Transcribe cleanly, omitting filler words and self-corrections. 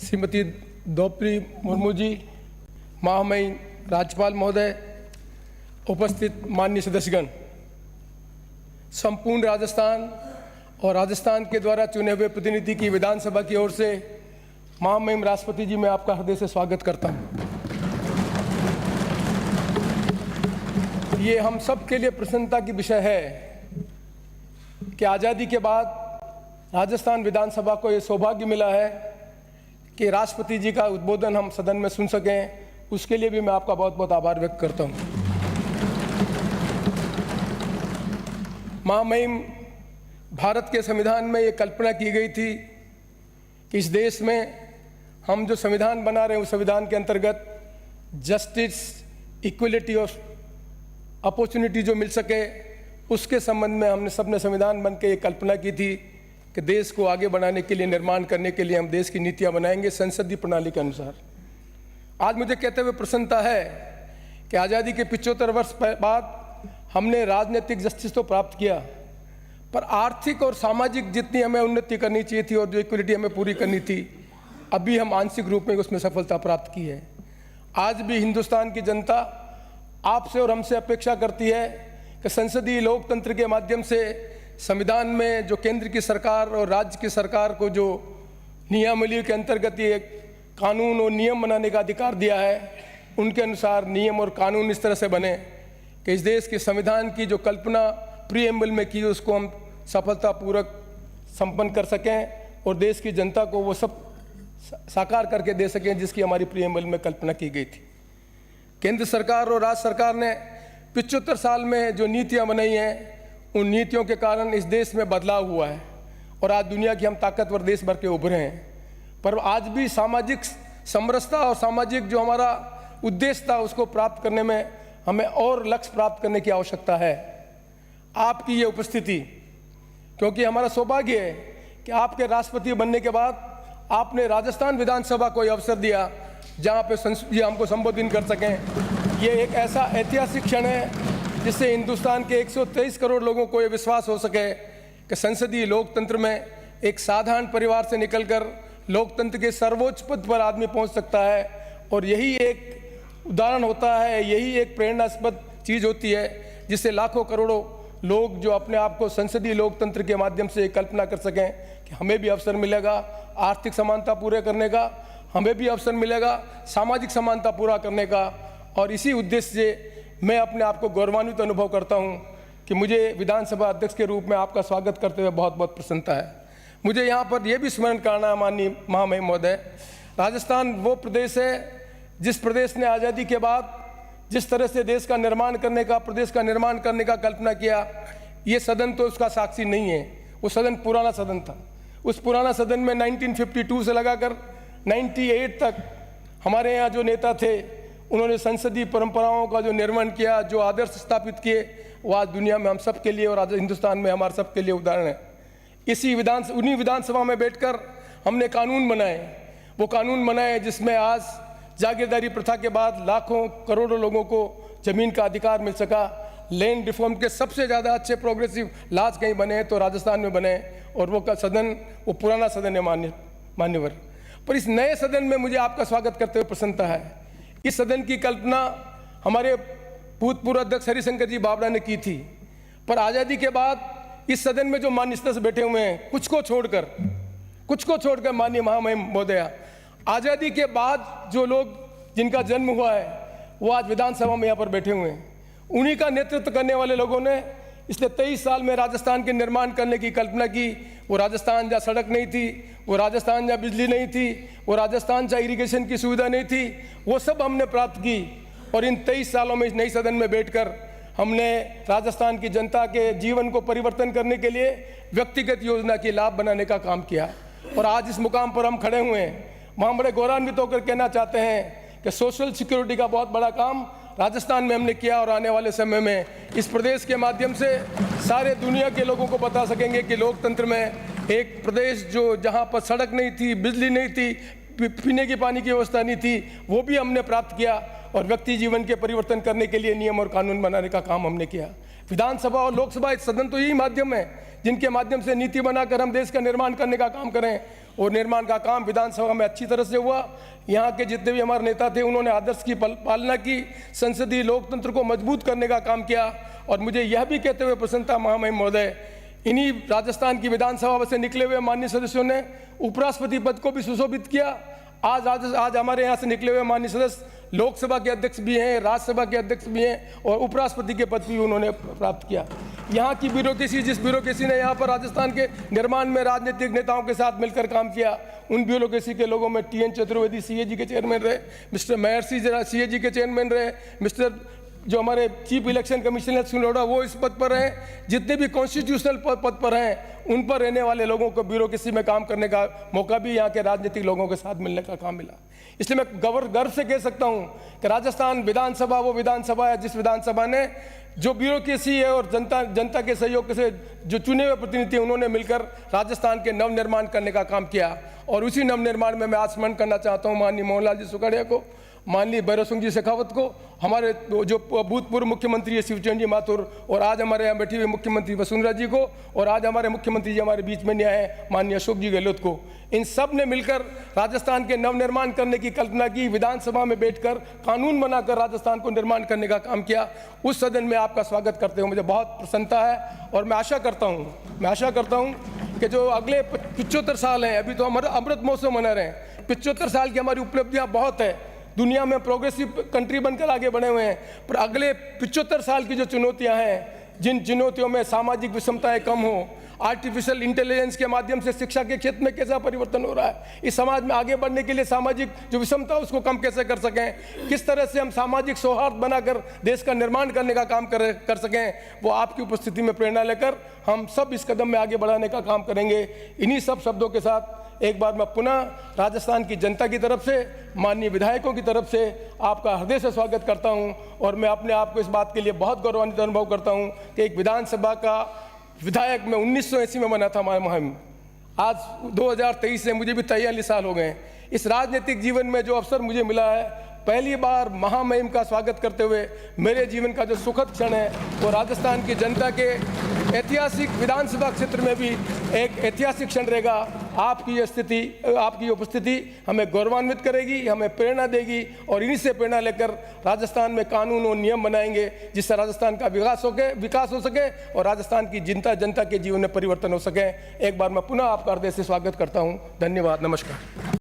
श्रीमती द्रौपदी मुर्मू जी, महामहिम राज्यपाल महोदय, उपस्थित माननीय सदस्यगण, संपूर्ण राजस्थान और राजस्थान के द्वारा चुने हुए प्रतिनिधि की विधानसभा की ओर से महामहिम राष्ट्रपति जी, मैं आपका हृदय से स्वागत करता हूं। ये हम सब के लिए प्रसन्नता की विषय है कि आज़ादी के बाद राजस्थान विधानसभा को ये सौभाग्य मिला है कि राष्ट्रपति जी का उद्बोधन हम सदन में सुन सकें। उसके लिए भी मैं आपका बहुत बहुत आभार व्यक्त करता हूँ। महामहिम, भारत के संविधान में ये कल्पना की गई थी कि इस देश में हम जो संविधान बना रहे हैं उस संविधान के अंतर्गत जस्टिस, इक्वलिटी ऑफ अपॉर्चुनिटी जो मिल सके, उसके संबंध में हमने सबने संविधान बन के ये कल्पना की थी कि देश को आगे बढ़ाने के लिए, निर्माण करने के लिए हम देश की नीतियां बनाएंगे संसदीय प्रणाली के अनुसार। आज मुझे कहते हुए प्रसन्नता है कि आज़ादी के 75 वर्ष बाद हमने राजनीतिक जस्टिस तो प्राप्त किया, पर आर्थिक और सामाजिक जितनी हमें उन्नति करनी चाहिए थी और जो इक्वलिटी हमें पूरी करनी थी, अभी हम आंशिक रूप में उसमें सफलता प्राप्त की है। आज भी हिंदुस्तान की जनता आपसे और हमसे अपेक्षा करती है कि संसदीय लोकतंत्र के माध्यम से संविधान में जो केंद्र की सरकार और राज्य की सरकार को जो नियमावली के अंतर्गत ये कानून और नियम बनाने का अधिकार दिया है, उनके अनुसार नियम और कानून इस तरह से बने कि इस देश के संविधान की जो कल्पना प्रीएम्बल में की उसको हम सफलतापूर्वक संपन्न कर सकें और देश की जनता को वो सब साकार करके दे सकें जिसकी हमारी प्रीएम्बल में कल्पना की गई थी। केंद्र सरकार और राज्य सरकार ने 75 साल में जो नीतियाँ बनाई हैं, उन नीतियों के कारण इस देश में बदलाव हुआ है और आज दुनिया की हम ताकतवर देश भर के उभरे हैं। पर आज भी सामाजिक समरसता और सामाजिक जो हमारा उद्देश्य था उसको प्राप्त करने में हमें और लक्ष्य प्राप्त करने की आवश्यकता है। आपकी ये उपस्थिति, क्योंकि हमारा सौभाग्य है कि आपके राष्ट्रपति बनने के बाद आपने राजस्थान विधानसभा को ये अवसर दिया जहाँ पे संसद हमको संबोधित कर सकें। ये एक ऐसा ऐतिहासिक क्षण है जिससे हिंदुस्तान के 123 करोड़ लोगों को ये विश्वास हो सके कि संसदीय लोकतंत्र में एक साधारण परिवार से निकलकर लोकतंत्र के सर्वोच्च पद पर आदमी पहुंच सकता है। और यही एक उदाहरण होता है, यही एक प्रेरणास्पद चीज़ होती है जिससे लाखों करोड़ों लोग जो अपने आप को संसदीय लोकतंत्र के माध्यम से कल्पना कर सकें कि हमें भी अवसर मिलेगा आर्थिक समानता पूरे करने का, हमें भी अवसर मिलेगा सामाजिक समानता पूरा करने का। और इसी उद्देश्य से मैं अपने आप को गौरवान्वित अनुभव करता हूं कि मुझे विधानसभा अध्यक्ष के रूप में आपका स्वागत करते हुए बहुत बहुत प्रसन्नता है। मुझे यहाँ पर यह भी स्मरण करना है माननीय महामहिम महोदय, राजस्थान वो प्रदेश है जिस प्रदेश ने आज़ादी के बाद जिस तरह से देश का निर्माण करने का, प्रदेश का निर्माण करने का कल्पना किया, ये सदन तो उसका साक्षी नहीं है। वो सदन पुराना सदन था। उस पुराना सदन में 1952 से लगाकर 98 तक हमारे यहाँ जो नेता थे उन्होंने संसदीय परंपराओं का जो निर्माण किया, जो आदर्श स्थापित किए, वो आज दुनिया में हम सब के लिए और आज हिंदुस्तान में हमारे सब के लिए उदाहरण है। उन्हीं विधानसभा में बैठकर हमने कानून बनाए, वो कानून बनाए जिसमें आज जागीरदारी प्रथा के बाद लाखों करोड़ों लोगों को जमीन का अधिकार मिल सका। लैंड रिफॉर्म के सबसे ज़्यादा अच्छे प्रोग्रेसिव लॉज कहीं बने तो राजस्थान में बने और वो का सदन वो पुराना सदन है मान्यवर। पर इस नए सदन में मुझे आपका स्वागत करते हुए प्रसन्नता है। इस सदन की कल्पना हमारे भूतपूर्व अध्यक्ष हरिशंकर जी बावड़ा ने की थी, पर आज़ादी के बाद इस सदन में जो माननीय सदस्य बैठे हुए हैं, कुछ को छोड़कर माननीय महामहिम महोदया, आज़ादी के बाद जो लोग जिनका जन्म हुआ है वो आज विधानसभा में यहाँ पर बैठे हुए हैं। उन्हीं का नेतृत्व करने वाले लोगों ने इसलिए 23 साल में राजस्थान के निर्माण करने की कल्पना की। वो राजस्थान जहाँ सड़क नहीं थी, वो राजस्थान जहाँ बिजली नहीं थी, वो राजस्थान जहाँ इरिगेशन की सुविधा नहीं थी, वो सब हमने प्राप्त की। और इन 23 सालों में इस नई सदन में बैठकर हमने राजस्थान की जनता के जीवन को परिवर्तन करने के लिए व्यक्तिगत योजना की लाभ बनाने का काम किया। और आज इस मुकाम पर हम खड़े हुए हैं, वहाँ बड़े गौरवान्वित होकर कहना चाहते हैं कि सोशल सिक्योरिटी का बहुत बड़ा काम राजस्थान में हमने किया और आने वाले समय में इस प्रदेश के माध्यम से सारे दुनिया के लोगों को बता सकेंगे कि लोकतंत्र में एक प्रदेश जो जहाँ पर सड़क नहीं थी, बिजली नहीं थी, पीने के पानी की व्यवस्था नहीं थी, वो भी हमने प्राप्त किया। और व्यक्ति जीवन के परिवर्तन करने के लिए नियम और कानून बनाने का काम हमने किया। विधानसभा और लोकसभा इस सदन तो यही माध्यम है जिनके माध्यम से नीति बनाकर हम देश का निर्माण करने का काम करें। और निर्माण का काम विधानसभा में अच्छी तरह से हुआ। यहाँ के जितने भी हमारे नेता थे उन्होंने आदर्श की पालना की, संसदीय लोकतंत्र को मजबूत करने का काम किया। और मुझे यह भी कहते हुए प्रसन्नता महामहिम महोदय, इन्हीं राजस्थान की विधानसभा से निकले हुए माननीय सदस्यों ने उपराष्ट्रपति पद को भी सुशोभित किया। आज हमारे यहाँ से निकले हुए माननीय सदस्य लोकसभा के अध्यक्ष भी हैं, राज्यसभा के अध्यक्ष भी हैं और उपराष्ट्रपति के पद भी उन्होंने प्राप्त किया। यहाँ की ब्यूरोक्रेसी, जिस ब्यूरोक्रेसी ने यहाँ पर राजस्थान के निर्माण में राजनीतिक नेताओं के साथ मिलकर काम किया, उन ब्यूरोक्रेसी के लोगों में TN चतुर्वेदी CAG के चेयरमैन रहे, मिस्टर महर्षि CAG के चेयरमैन रहे, मिस्टर जो हमारे चीफ इलेक्शन कमिश्नर सुनोड़ा वो इस पद पर हैं, जितने भी कॉन्स्टिट्यूशनल पद पर हैं उन पर रहने वाले लोगों को ब्यूरोक्रेसी में काम करने का मौका भी यहाँ के राजनीतिक लोगों के साथ मिलने का काम मिला। इसलिए मैं गर्व से कह सकता हूँ कि राजस्थान विधानसभा वो विधानसभा है जिस विधानसभा ने जो ब्यूरोक्रेसी है और जनता के सहयोग से जो चुने हुए प्रतिनिधि उन्होंने मिलकर राजस्थान के नवनिर्माण करने का काम किया। और उसी नवनिर्माण में मैं आज स्मरण करना चाहता हूँ माननीय मोहनलाल जी सुखाड़िया को, माननीय भैरव सिंह जी शेखावत को, हमारे जो भूतपूर्व मुख्यमंत्री है शिवचंद्र जी माथुर, और आज हमारे यहाँ बैठी हुई मुख्यमंत्री वसुंधरा जी को, और आज हमारे मुख्यमंत्री जी हमारे बीच में नहीं आए हैं माननीय अशोक जी गहलोत को। इन सब ने मिलकर राजस्थान के नवनिर्माण करने की कल्पना की, विधानसभा में बैठकर कानून बनाकर राजस्थान को निर्माण करने का काम किया। उस सदन में आपका स्वागत करते हुए मुझे बहुत प्रसन्नता है। और मैं आशा करता हूँ कि जो अगले 75 साल हैं, अभी तो हमारा अमृत महोत्सव मना रहे हैं, 75 साल की हमारी उपलब्धियाँ बहुत है, दुनिया में प्रोग्रेसिव कंट्री बनकर आगे बढ़े हुए हैं, पर अगले 75 साल की जो चुनौतियां हैं, जिन चुनौतियों में सामाजिक विषमताएं कम हो, आर्टिफिशियल इंटेलिजेंस के माध्यम से शिक्षा के क्षेत्र में कैसा परिवर्तन हो रहा है, इस समाज में आगे बढ़ने के लिए सामाजिक जो विषमता उसको कम कैसे कर सकें, किस तरह से हम सामाजिक सौहार्द बनाकर देश का निर्माण करने का काम कर सकें, वो आपकी उपस्थिति में प्रेरणा लेकर हम सब इस कदम में आगे बढ़ाने का काम करेंगे। इन्हीं सब शब्दों के साथ एक बार मैं पुनः राजस्थान की जनता की तरफ से, माननीय विधायकों की तरफ से आपका हृदय से स्वागत करता हूं। और मैं अपने आप को इस बात के लिए बहुत गौरवान्वित अनुभव करता हूं कि एक विधानसभा का विधायक मैं 1980 में बना था मुहिम, आज 2023 से मुझे भी 43 साल हो गए। इस राजनीतिक जीवन में जो अवसर मुझे मिला है, पहली बार महामहिम का स्वागत करते हुए मेरे जीवन का जो सुखद क्षण है वो राजस्थान की जनता के ऐतिहासिक विधानसभा क्षेत्र में भी एक ऐतिहासिक क्षण रहेगा। आपकी उपस्थिति हमें गौरवान्वित करेगी, हमें प्रेरणा देगी, और इन्हीं से प्रेरणा लेकर राजस्थान में कानून और नियम बनाएंगे जिससे राजस्थान का विकास हो सके और राजस्थान की जनता के जीवन में परिवर्तन हो सके। एक बार मैं पुनः आपका हृदय से स्वागत करता हूँ। धन्यवाद, नमस्कार।